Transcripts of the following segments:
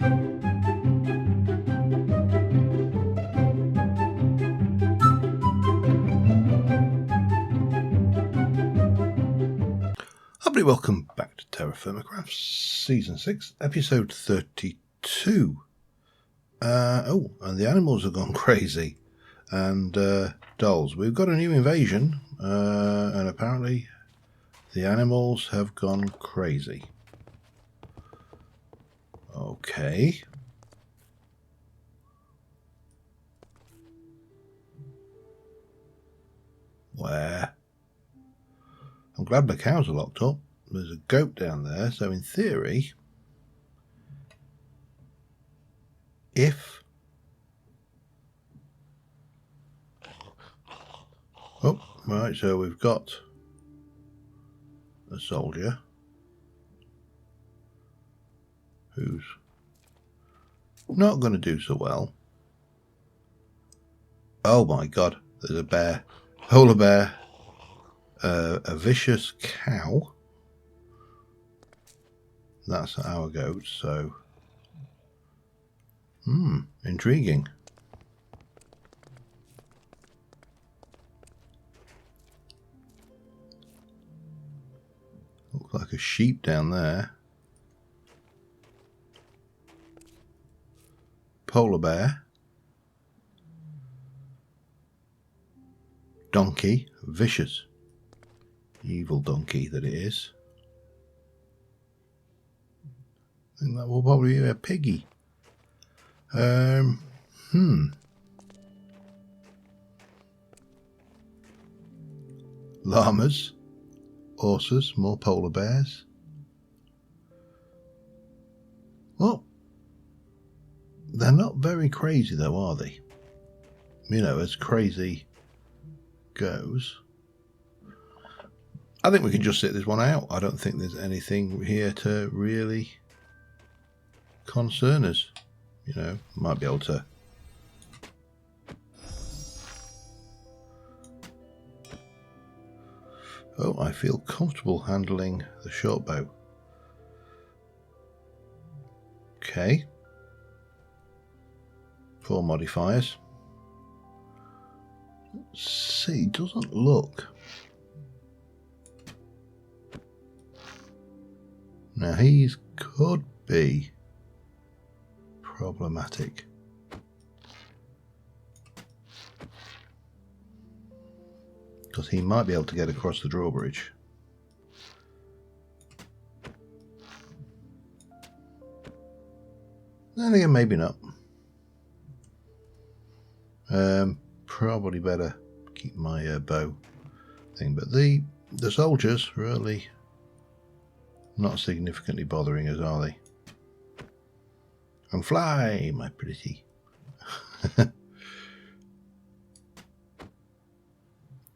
Lovely, welcome back to TerraFirmaCraft Season 6, Episode 32. And the animals have gone crazy. And dolls. We've got a new invasion, and apparently the animals have gone crazy. Okay. Where? I'm glad the cows are locked up. There's a goat down there, so in theory, if... Oh, right, so we've got a soldier who's not going to do so well. Oh my god, there's a bear. Polar bear. A vicious cow. That's our goat, so... intriguing. Looks like a sheep down there. Polar bear. Donkey. Vicious. Evil donkey that it is. I think that will probably be a piggy. Llamas. Horses. More polar bears. Well, they're not very crazy though, are they? You know, as crazy goes. I think we can just sit this one out. I don't think there's anything here to really concern us. You know, might be able to... Oh, I feel comfortable handling the short bow. Okay. 4 modifiers. Let's see, doesn't look... Now he's could be problematic. Because he might be able to get across the drawbridge. Then again, maybe not. Probably better keep my bow thing. But the soldiers really not significantly bothering us, are they? And fly, my pretty.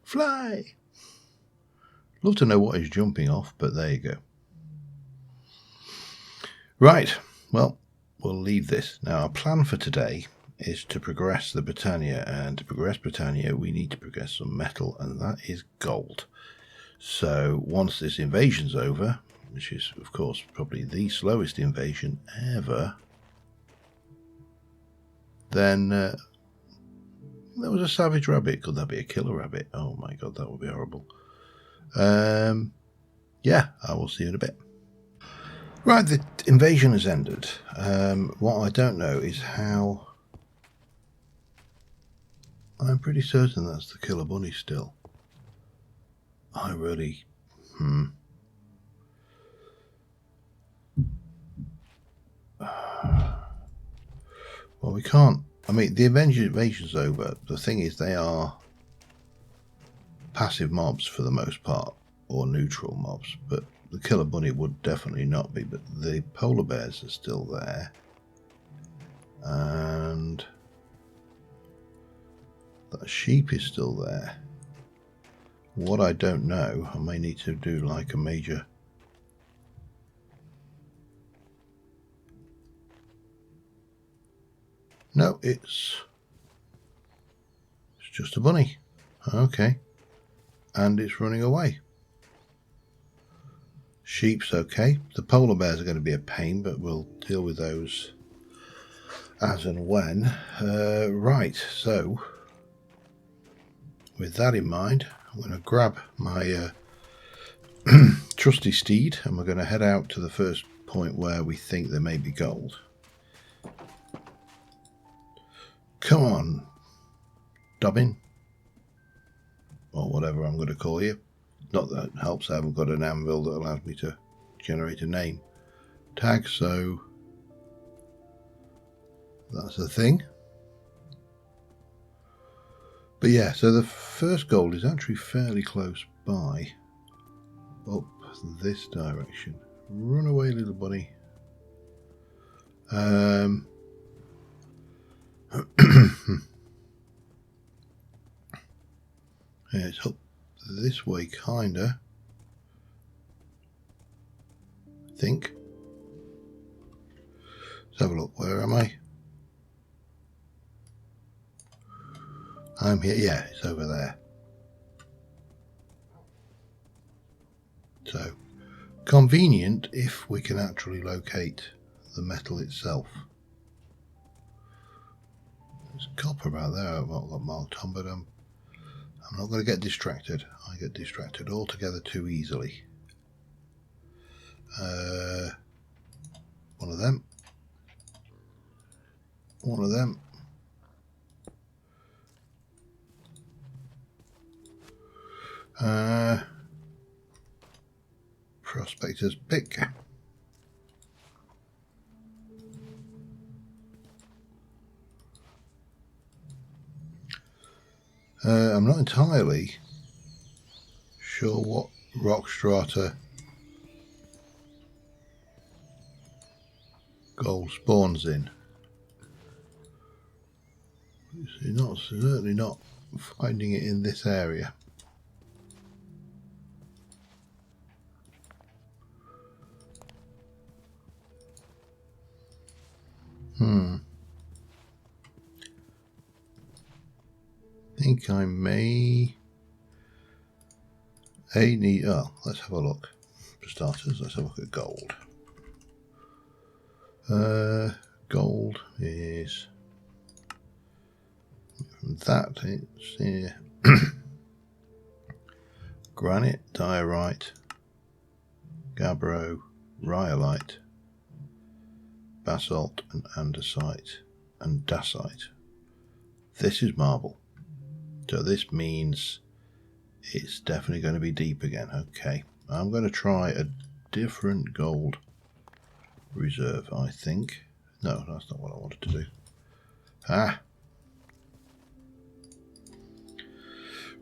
Fly! Love to know what he's jumping off, but there you go. Right, well, we'll leave this. Now, our plan for today is to progress the Britannia, and to progress Britannia, we need to progress some metal, and that is gold. So, once this invasion's over, which is, of course, probably the slowest invasion ever, then there was a savage rabbit. Could that be a killer rabbit? Oh my god, that would be horrible. Yeah, I will see you in a bit. Right, the invasion has ended. What I don't know is how... I'm pretty certain that's the killer bunny still. I really... Well, we can't... I mean, the invasion's over. The thing is, they are passive mobs for the most part, or neutral mobs, but the killer bunny would definitely not be. But the polar bears are still there. And that sheep is still there. What I don't know, I may need to do like a major... No, it's just a bunny. Okay. And it's running away. Sheep's okay. The polar bears are going to be a pain, but we'll deal with those as and when. Right, so with that in mind, I'm going to grab my trusty steed and we're going to head out to the first point where we think there may be gold. Come on, Dobbin, or whatever I'm going to call you. Not that it helps, I haven't got an anvil that allows me to generate a name tag, so that's the thing. But yeah, so the first gold is actually fairly close by, up this direction. Run away, little bunny. Yeah, it's up this way, kinda. I think. Let's have a look. Where am I? I'm here. Yeah, it's over there. So convenient if we can actually locate the metal itself. There's copper about there. I've not got marked on, but I'm not going to get distracted. I get distracted altogether too easily. One of them. One of them. Prospector's pick. I'm not entirely sure what rock strata gold spawns in. Certainly not finding it in this area. I think I may need. Oh, let's have a look. For starters, let's have a look at gold. Gold is that. It's here. Granite, diorite, gabbro, rhyolite, basalt, and andesite, and dacite. This is marble. So this means it's definitely going to be deep again. Okay, I'm going to try a different gold reserve, I think. No, that's not what I wanted to do.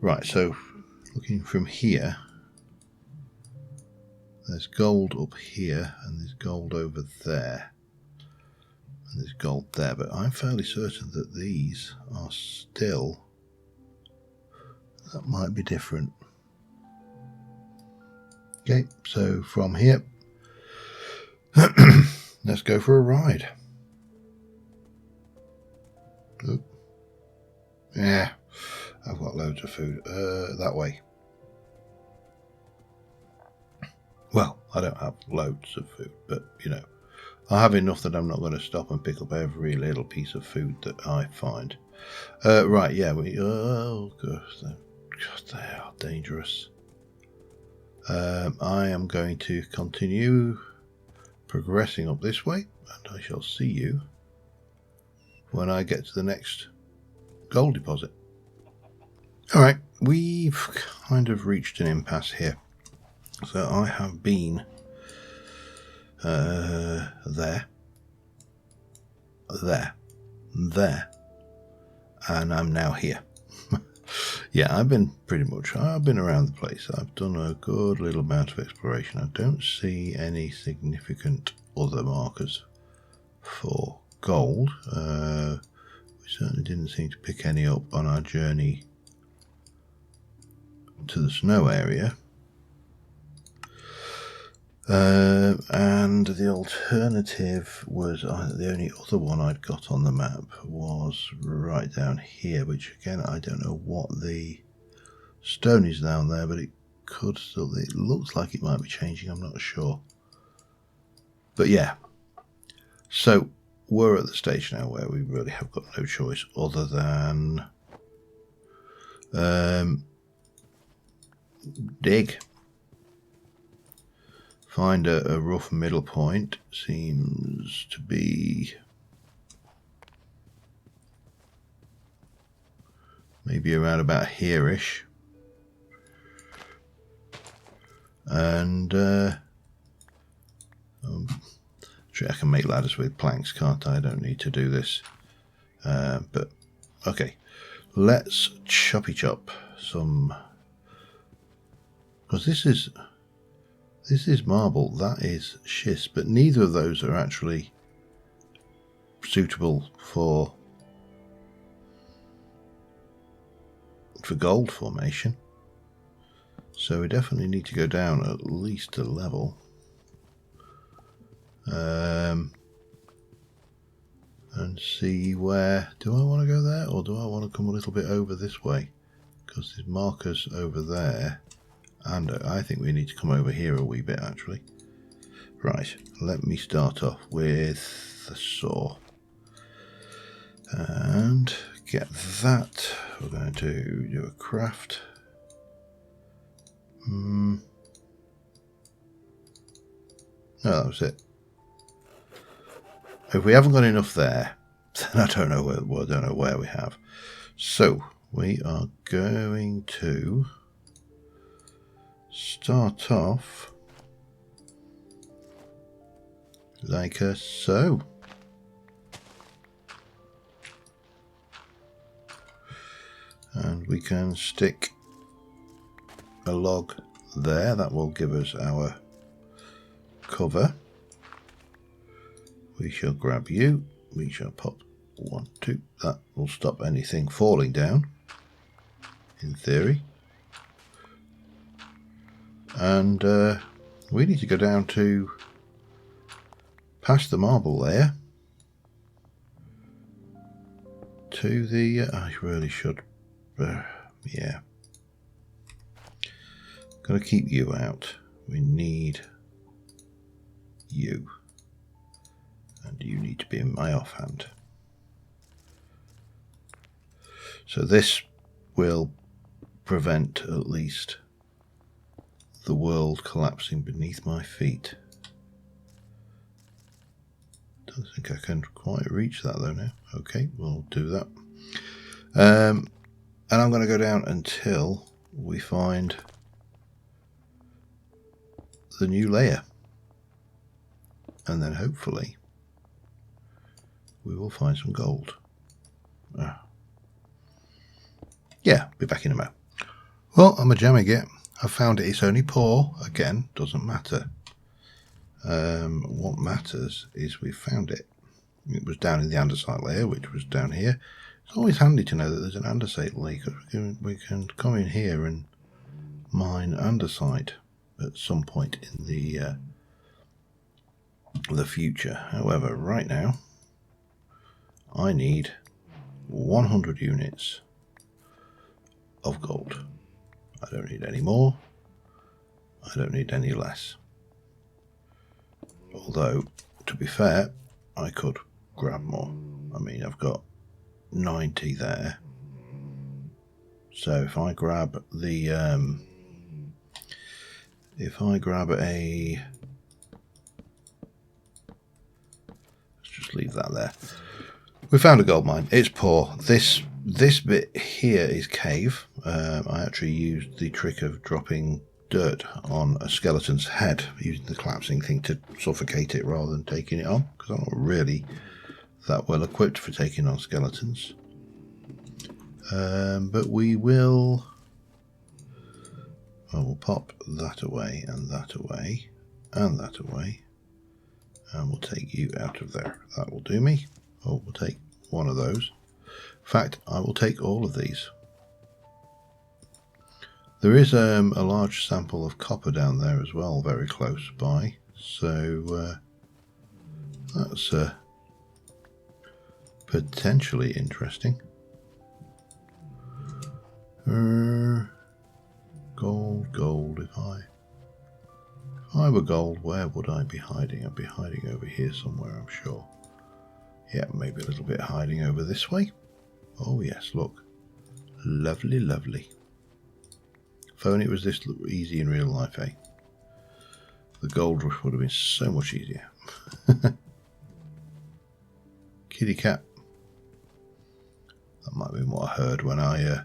Right, so looking from here, there's gold up here and there's gold over there and there's gold there, but I'm fairly certain that these are still, that might be different. Okay, so from here let's go for a ride. Oop. Yeah, I've got loads of food. That way. Well, I don't have loads of food, but you know, I have enough that I'm not going to stop and pick up every little piece of food that I find. Right, yeah, oh gosh, they are dangerous. I am going to continue progressing up this way, and I shall see you when I get to the next gold deposit. Alright, we've kind of reached an impasse here. So I have been there, and I'm now here. Yeah, I've been around the place. I've done a good little amount of exploration. I don't see any significant other markers for gold. We certainly didn't seem to pick any up on our journey to the snow area. And the alternative was the only other one I'd got on the map was right down here, which again I don't know what the stone is down there, but it could still, it looks like it might be changing, I'm not sure. But yeah, so we're at the stage now where we really have got no choice other than dig. Find a rough middle point. Seems to be maybe around about here-ish. And I can make ladders with planks, can't I? I don't need to do this. But okay, let's choppy chop some, because this is marble, that is schist, but neither of those are actually suitable for gold formation. So we definitely need to go down at least a level. And see where, do I want to go there, or do I want to come a little bit over this way? Because there's markers over there, and I think we need to come over here a wee bit actually. Right, let me start off with the saw. And get that. We're going to do a craft. No, that was it. If we haven't got enough there, then I don't know where we have. So we are going to start off like so. And we can stick a log there. That will give us our cover. We shall grab you. We shall pop 1, 2. That will stop anything falling down, in theory. And we need to go down to past the marble layer to the. I really should. Yeah. Gotta keep you out. We need you. And you need to be in my offhand. So this will prevent at least the world collapsing beneath my feet. Don't think I can quite reach that though now. Okay, we'll do that. And I'm going to go down until we find the new layer. And then hopefully we will find some gold. Yeah, be back in a moment. Well, I'm a jamming it. I found it. It's only poor. Again, doesn't matter. What matters is we found it. It was down in the andesite layer, which was down here. It's always handy to know that there's an andesite layer, because we can come in here and mine andesite at some point in the future. However, right now, I need 100 units of gold. I don't need any more. I don't need any less. Although, to be fair, I could grab more. I mean, I've got 90 there. So if I grab the, let's just leave that there. We found a gold mine. It's poor. This bit here is cave. I actually used the trick of dropping dirt on a skeleton's head, using the collapsing thing to suffocate it rather than taking it on, because I'm not really that well equipped for taking on skeletons. But we will. I will pop that away and that away and that away, and we'll take you out of there. That will do me. Oh, we'll take one of those. In fact, I will take all of these. There is a large sample of copper down there as well, very close by. So that's potentially interesting. Gold. If I were gold, where would I be hiding? I'd be hiding over here somewhere, I'm sure. Yeah, maybe a little bit hiding over this way. Oh yes, look. Lovely, lovely. If only it was this easy in real life, eh? The gold rush would have been so much easier. Kitty cat. That might have been what I heard when I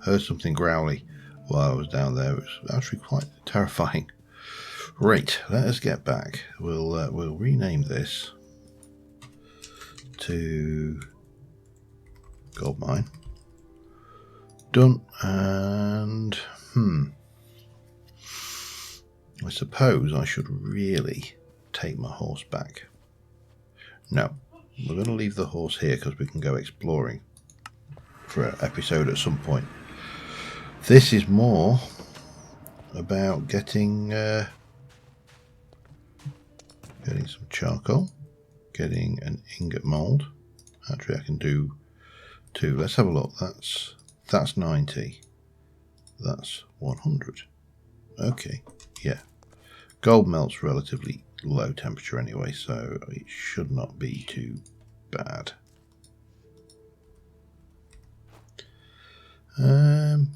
heard something growly while I was down there. It was actually quite terrifying. Right, let us get back. We'll rename this to gold mine. Done. And I suppose I should really take my horse back. No, we're going to leave the horse here because we can go exploring for an episode at some point. This is more about getting some charcoal, getting an ingot mold. Actually, I can do two. Let's have a look. That's 90. That's 100. Okay, yeah. Gold melts relatively low temperature anyway, so it should not be too bad.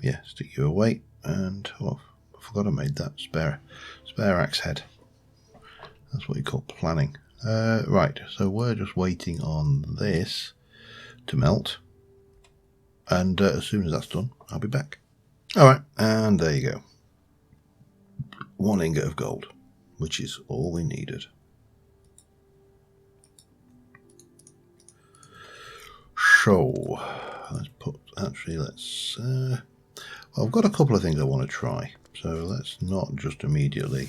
Yeah, stick you away, and I forgot I made that spare axe head. That's what you call planning. Right, so we're just waiting on this to melt, and as soon as that's done, I'll be back. Alright, and there you go. 1 ingot of gold, which is all we needed. So, let's well, I've got a couple of things I want to try, so let's not just immediately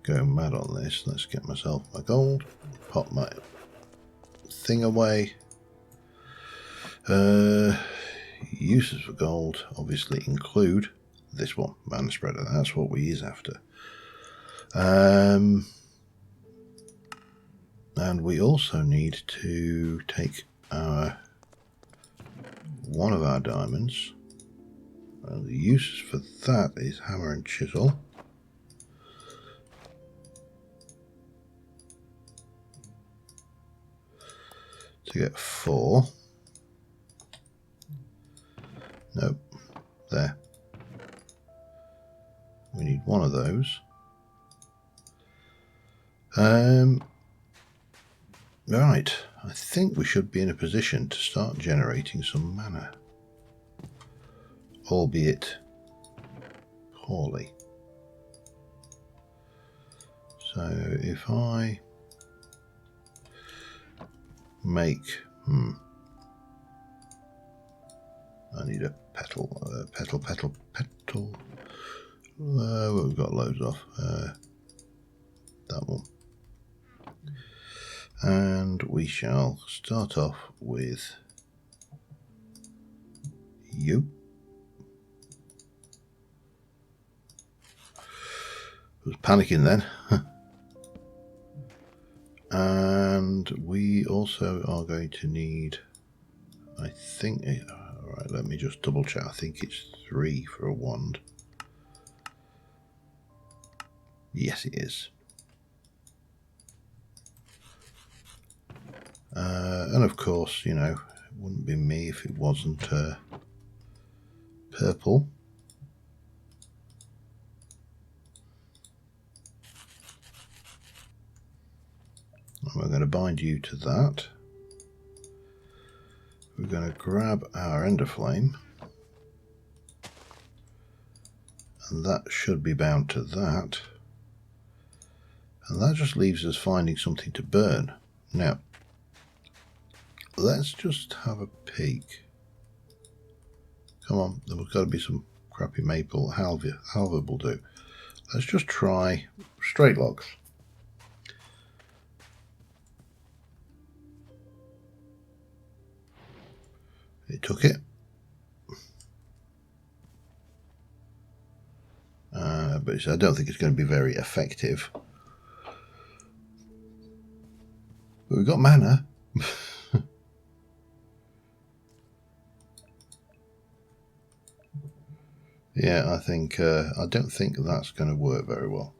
go mad on this. Let's get myself my gold, pop my thing away. Uses for gold obviously include this one, mana spreader. That's what we use after. And we also need to take one of our diamonds. The uses for that is hammer and chisel. To get 4. Nope. There. We need one of those. Right. I think we should be in a position to start generating some mana. Albeit poorly. So if I make I need a petal. Well, we've got loads of that one. And we shall start off with you. I was panicking then. And we also are going to need, I think, alright, let me just double check. I think it's 3 for a wand. Yes, it is. And of course, you know, it wouldn't be me if it wasn't purple. And we're going to bind you to that. We're going to grab our ender flame. And that should be bound to that. And that just leaves us finding something to burn. Now, let's just have a peek. Come on, there's got to be some crappy maple. Halva will do. Let's just try straight logs. It took it. But I don't think it's going to be very effective. But we've got mana. Yeah, I think I don't think that's going to work very well.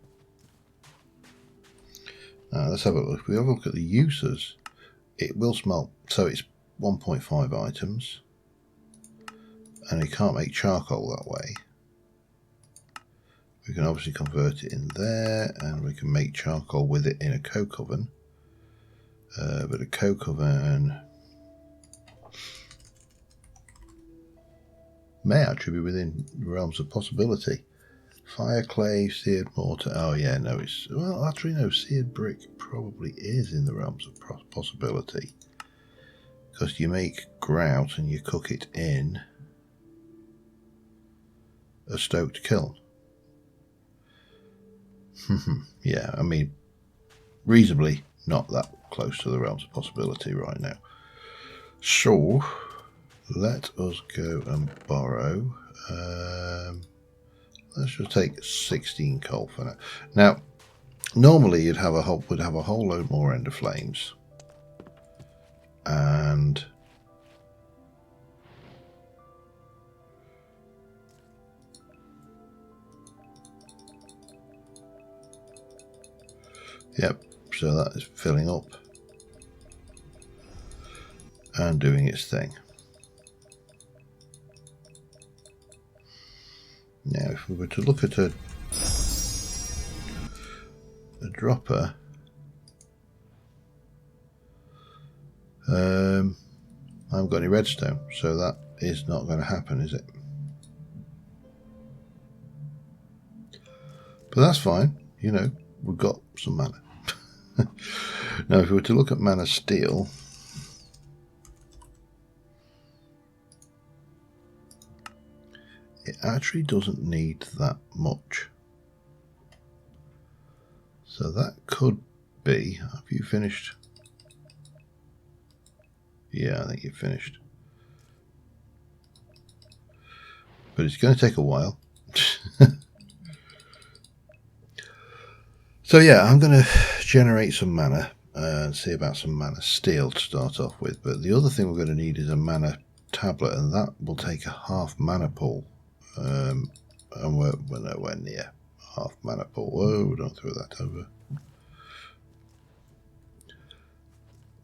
Let's have a look. If we have a look at the uses, it will smelt. So it's 1.5 items. And you can't make charcoal that way. We can obviously convert it in there, and we can make charcoal with it in a coke oven. But a coke oven may actually be within the realms of possibility. Fire clay, seared mortar. Oh yeah, no, it's, well, actually no, seared brick probably is in the realms of possibility, because you make grout and you cook it in a stoked kiln. Yeah, I mean, reasonably not that close to the realms of possibility right now. So let us go and borrow. Let's just take 16 coal for now. Now, normally you'd have a whole load more ender flames, and yep. So that is filling up and doing its thing. Now, if we were to look at a dropper, I haven't got any redstone, so that is not going to happen, is it? But that's fine, you know, we've got some mana. Now, if we were to look at mana steel, it actually doesn't need that much. So that could be, have you finished? Yeah, I think you've finished. But it's going to take a while. So yeah, I'm going to generate some mana and see about some mana steel to start off with. But the other thing we're going to need is a mana tablet, and that will take a half mana pool. And we're nowhere near half mana pool. Whoa, don't throw that over.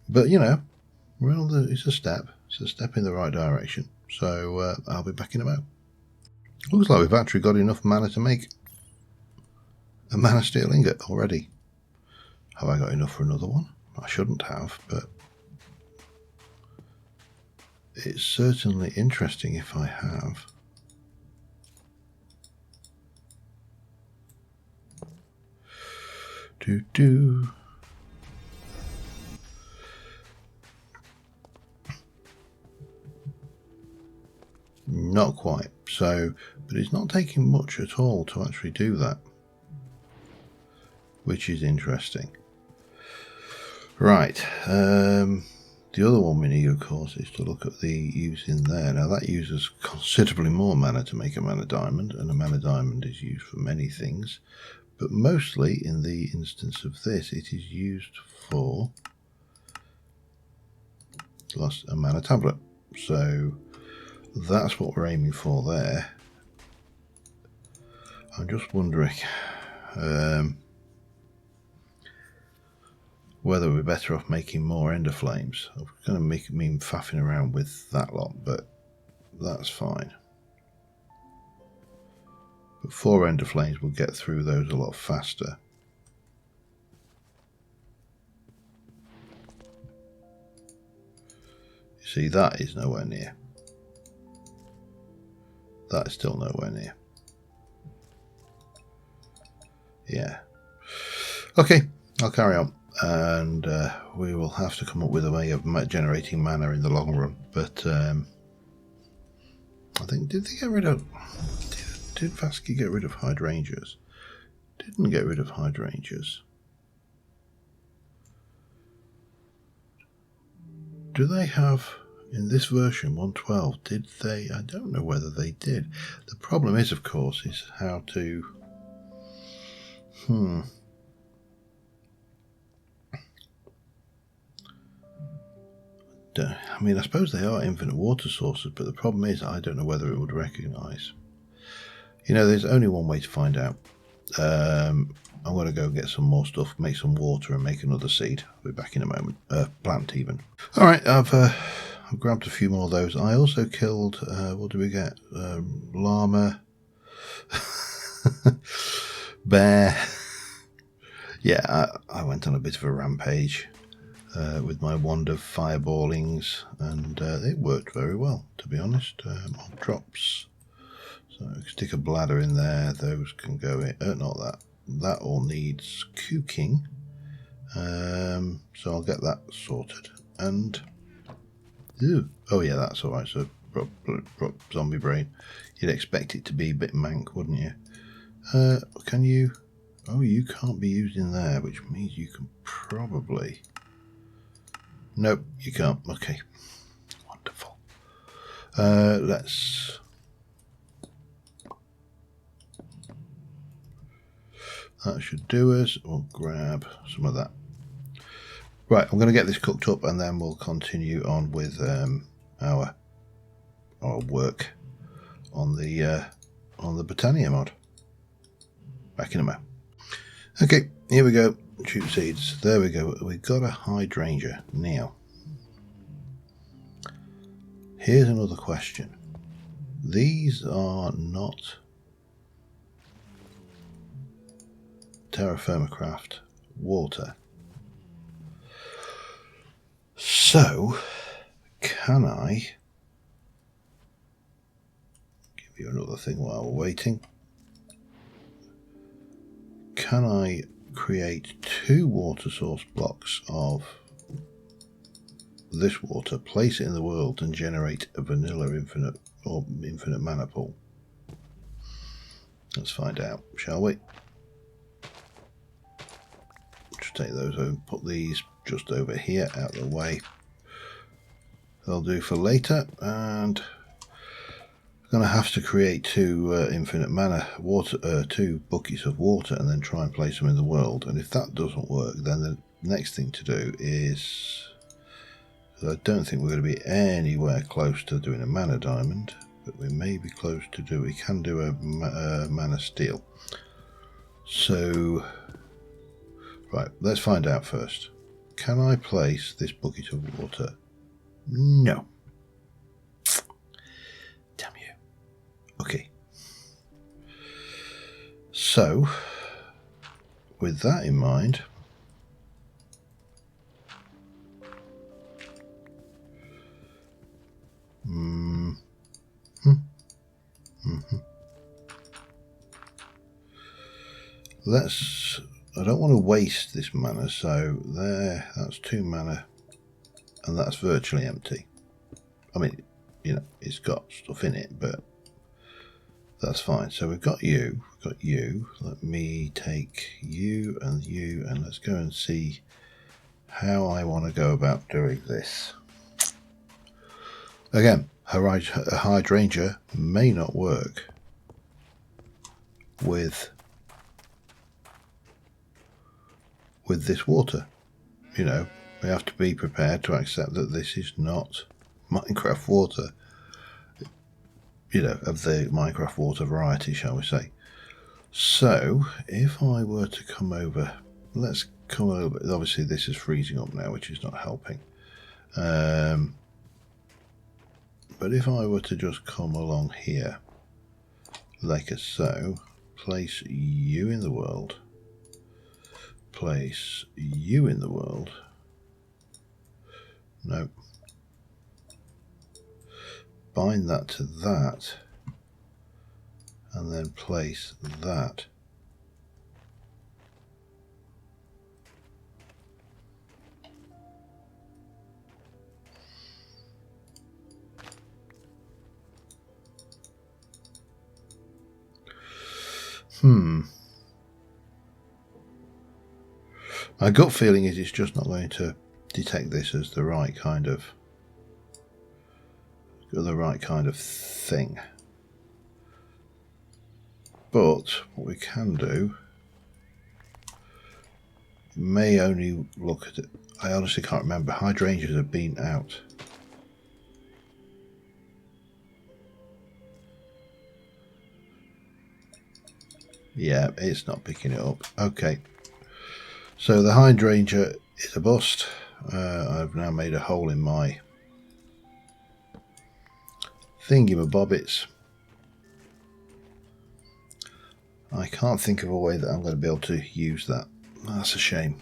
But you know, it's a step. It's a step in the right direction. So I'll be back in a moment. Looks like we've actually got enough mana to make a mana steel ingot already. Have I got enough for another one? I shouldn't have, but it's certainly interesting if I have. Not quite. So, but it's not taking much at all to actually do that, which is interesting. Right. The other one we need, of course, is to look at the use in there. Now, that uses considerably more mana to make a mana diamond, and a mana diamond is used for many things. But mostly, in the instance of this, it is used for a mana tablet. So that's what we're aiming for there. I'm just wondering whether we're better off making more ender flames. I'm going to make me faffing around with that lot, but that's fine. But 4 ender flames will get through those a lot faster. You see, that is nowhere near. That is still nowhere near. Yeah. Okay, I'll carry on. And we will have to come up with a way of generating mana in the long run. But I think, did they get rid of... Did Vasky get rid of hydrangeas? Didn't get rid of hydrangeas. Do they have, in this version 1.12, did they? I don't know whether they did. The problem is, of course, is how to... I mean, I suppose they are infinite water sources, but the problem is I don't know whether it would recognise. You know, there's only one way to find out. I'm going to go get some more stuff, make some water, and make another seed. I'll be back in a moment. Plant even. All right, I've grabbed a few more of those. I also killed. What do we get? Llama, bear. Yeah, I went on a bit of a rampage with my wand of fireballings, and it worked very well, to be honest. On drops. So stick a bladder in there. Those can go in. Not that. That all needs cooking. So I'll get that sorted. And oh yeah, that's all right. So zombie brain. You'd expect it to be a bit mank, wouldn't you? Can you? Oh, you can't be used in there, which means you can probably. Nope, you can't. Okay, wonderful. Let's. That should do us. We'll grab some of that. Right, I'm going to get this cooked up, and then we'll continue on with our work on the Botania mod. Back in a moment. Okay, here we go. Shoot seeds. There we go. We've got a hydrangea now. Here's another question. These are not TerraFirmaCraft water. So, can I give you another thing while we're waiting? Can I create 2 water source blocks of this water, place it in the world, and generate a vanilla infinite or infinite mana pool? Let's find out, shall we? Just take those over, put these just over here out of the way. They'll do for later, and I'm going to have to create 2 infinite mana water, 2 buckets of water, and then try and place them in the world. And if that doesn't work, then the next thing to do is, I don't think we're going to be anywhere close to doing a mana diamond, but we may be close to do. We can do a mana steel. So, right, let's find out first. Can I place this bucket of water? No. Damn you. Okay. So, with that in mind, I don't want to waste this mana, so there, that's 2 mana, and that's virtually empty. I mean, you know, it's got stuff in it, but that's fine. So we've got you. Let me take you, and let's go and see how I want to go about doing this. Again, a hydrangea may not work with this water. You know, we have to be prepared to accept that this is not Minecraft water, you know, of the Minecraft water variety, shall we say. So if I were to come over, let's come over. Obviously this is freezing up now, which is not helping, but if I were to just come along here like so, place you in the world, place you in the world. No. Bind that to that, and then place that. My gut feeling is it's just not going to detect this as the right kind of thing. But what we can do, may only look at it. I honestly can't remember. Hydrangeas have been out. Yeah, it's not picking it up. Okay. So the hydrangea is a bust. I've now made a hole in my thingy-my-bobbits. I can't think of a way that I'm going to be able to use that. That's a shame.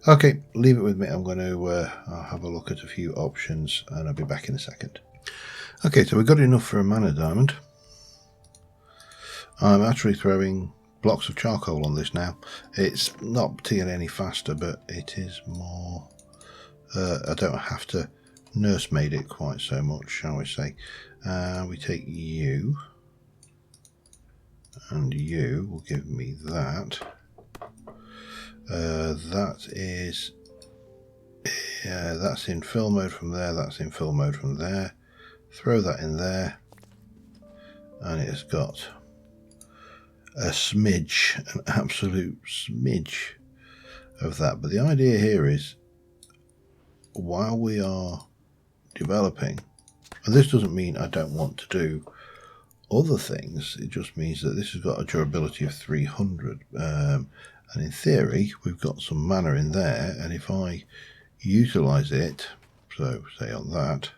Okay, leave it with me. I'm going to I'll have a look at a few options and I'll be back in a second. Okay, so we've got enough for a mana diamond. I'm actually throwing blocks of charcoal on this now. It's not particularly any faster, but it is more... I don't have to nursemaid it quite so much, shall we say. We take you, and you will give me that. That is... that's in fill mode from there, that's in fill mode from there. Throw that in there, and it has got a smidge, an absolute smidge of that. But the idea here is, while we are developing, and this doesn't mean I don't want to do other things, it just means that this has got a durability of 300, and in theory we've got some mana in there, and if I utilize it, so say on that,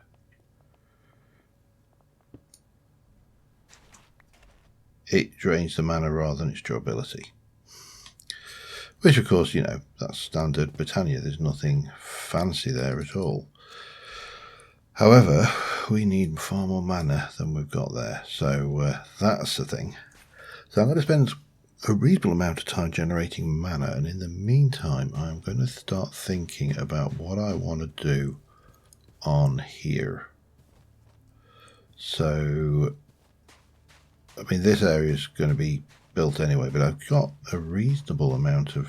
it drains the mana rather than its durability. Which of course, you know, that's standard Britannia, there's nothing fancy there at all. However, we need far more mana than we've got there, so that's the thing. So I'm going to spend a reasonable amount of time generating mana, and in the meantime I'm going to start thinking about what I want to do on here. So, I mean, this area is going to be built anyway, but I've got a reasonable amount of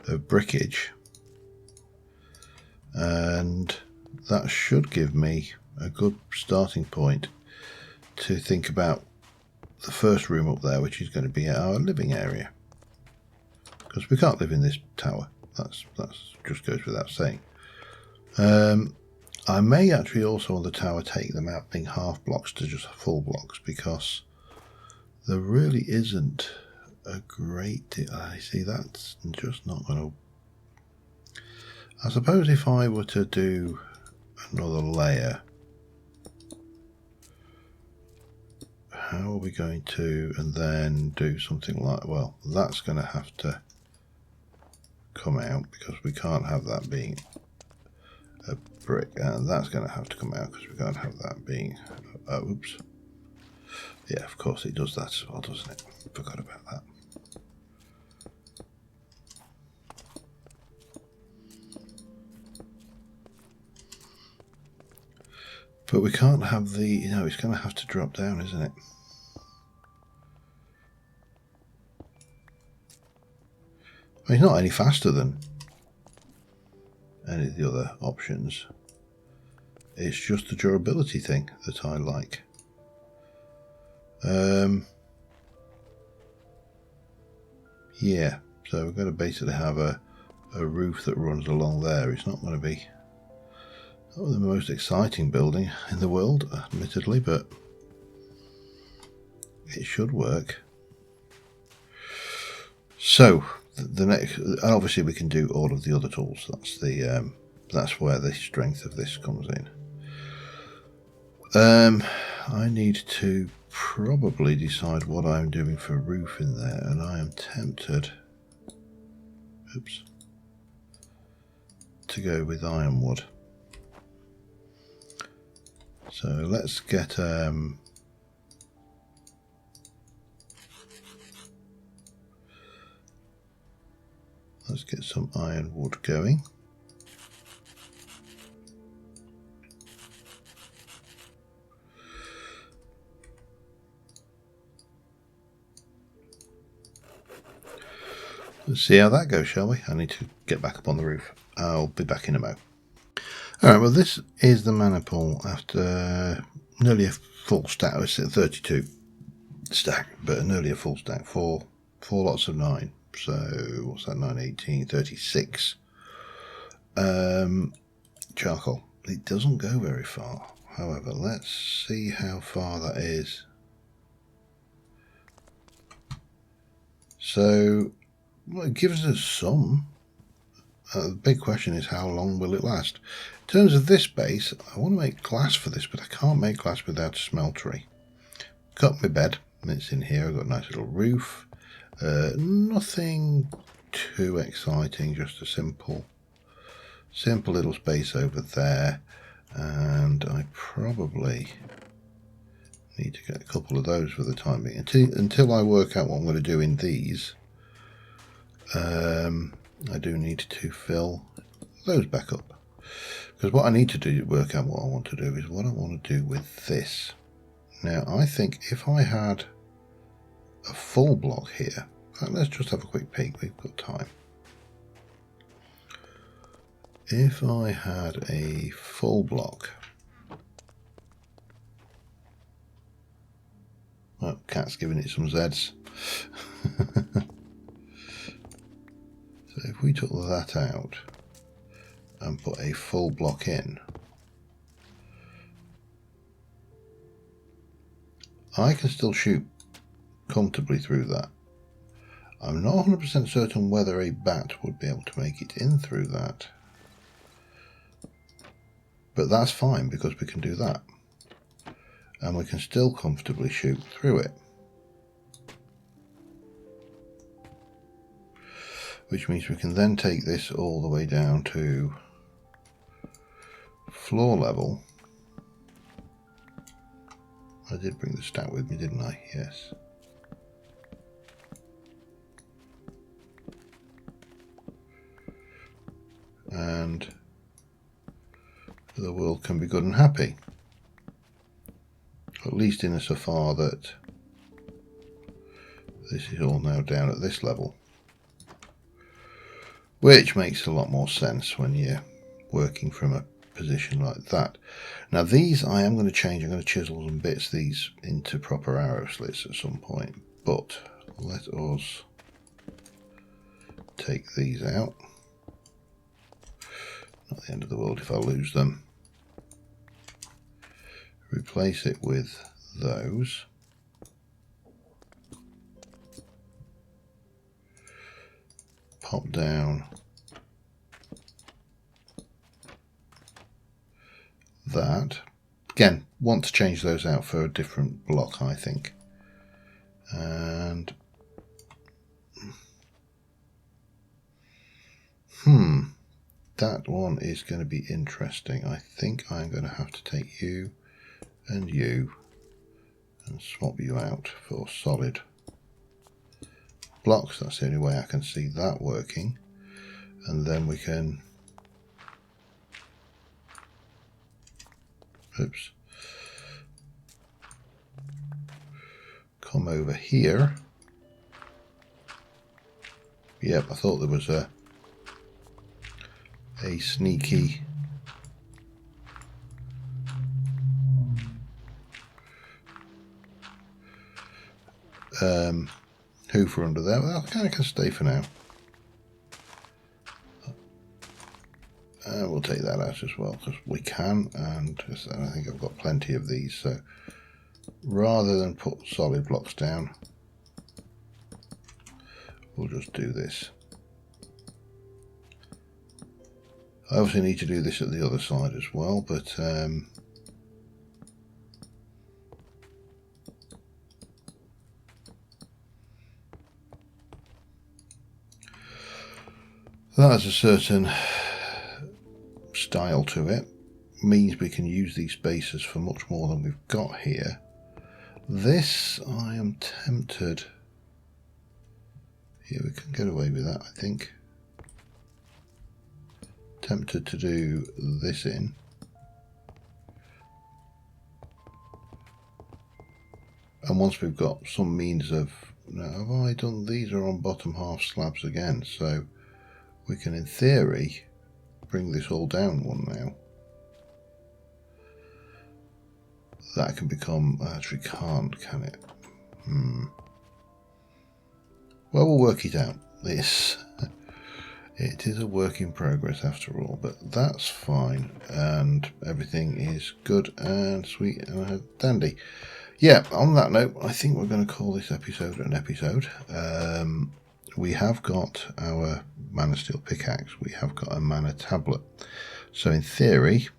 brickage, and that should give me a good starting point to think about the first room up there, which is going to be our living area, because we can't live in this tower. That's just goes without saying. I may actually also on the tower take them out being half blocks to just full blocks, because there really isn't a great deal. I see that's just not going to... I suppose if I were to do another layer, how are we going to, and then do something like, well, that's going to have to come out because we can't have that being a brick, and that's going to have to come out because we can't have that being, oops, yeah, of course it does that as well, doesn't it? Forgot about that. But we can't have the, you know, it's going to have to drop down, isn't it? I mean, it's not any faster than any of the other options. It's just the durability thing that I like. Yeah, so we're going to basically have a roof that runs along there. It's not going to be the most exciting building in the world, admittedly, but it should work. So the next, and obviously we can do all of the other tools. That's the that's where the strength of this comes in. I need to probably decide what I'm doing for roof in there, and I am tempted, oops, to go with ironwood. So let's get some ironwood going. Let's see how that goes, shall we? I need to get back up on the roof. I'll be back in a mo. Alright, well this is the mana pool after nearly a full stack. It's at 32 stack, but nearly a full stack. Four lots of 9. So what's that? 9, 18, 36. Charcoal. It doesn't go very far. However, let's see how far that is. So, well, it gives us some. The big question is, how long will it last? In terms of this base, I want to make glass for this, but I can't make glass without a smeltery. Got my bed, it's in here. I've got a nice little roof. Nothing too exciting, just a simple little space over there. And I probably need to get a couple of those for the time being. Until I work out what I'm going to do in these, I do need to fill those back up. Because what I need to do to work out what I want to do is what I want to do with this. Now, I think if I had a full block here, let's just have a quick peek, we've got time. If I had a full block, oh, cat's giving it some Zs. So if we took that out and put a full block in, I can still shoot comfortably through that. I'm not 100% certain whether a bat would be able to make it in through that. But that's fine because we can do that. And we can still comfortably shoot through it. Which means we can then take this all the way down to floor level. I did bring the stat with me, didn't I? Yes. And the world can be good and happy. At least in so far that this is all now down at this level. Which makes a lot more sense when you're working from a position like that. Now these I am going to change. I'm going to chisel and bits these into proper arrow slits at some point. But let us take these out. Not the end of the world if I lose them. Replace it with those. Pop down that. Again, want to change those out for a different block, I think. And that one is going to be interesting. I think I'm going to have to take you and swap you out for solid blocks. That's the only way I can see that working. And then we can come over here. Yep, I thought there was a sneaky hoover under there. Well, I can stay for now. We'll take that out as well because we can, and I think I've got plenty of these. So rather than put solid blocks down, we'll just do this. I obviously need to do this at the other side as well, but that has a certain style to it. Means we can use these spaces for much more than we've got here. This, I am tempted. Here we can get away with that, I think. Tempted to do this in. And once we've got some means of, now have I done, these are on bottom half slabs again, so we can in theory bring this all down one now. That can become, actually can't, can it? Well, we'll work it out. This It is a work in progress after all, but that's fine, and everything is good and sweet and dandy. Yeah, on that note, I think we're going to call this episode an episode. We have got our mana steel pickaxe, we have got a mana tablet, so in theory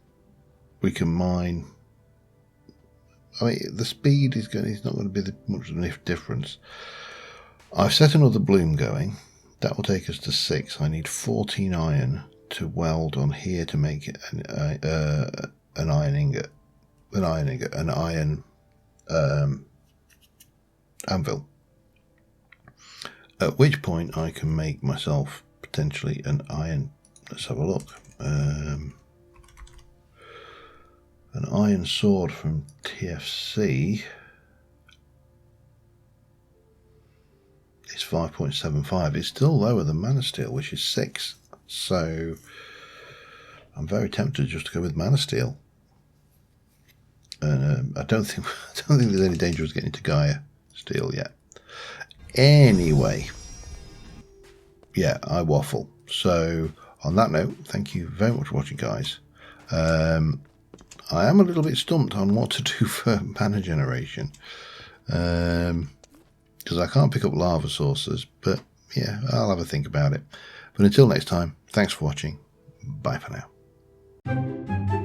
we can mine. I mean, the speed is not going to be much of a difference. I've set another bloom going. That will take us to 6. I need 14 iron to weld on here to make it an iron ingot, an iron anvil. At which point I can make myself potentially an iron. Let's have a look. An iron sword from TFC. It's 5.75. It's still lower than mana steel, which is 6. So I'm very tempted just to go with mana steel. And I don't think there's any danger of getting to Gaia steel yet. Anyway, yeah, I waffle. So on that note, thank you very much for watching, guys. I am a little bit stumped on what to do for mana generation. Because I can't pick up lava sources, but yeah, I'll have a think about it. But until next time, thanks for watching. Bye for now.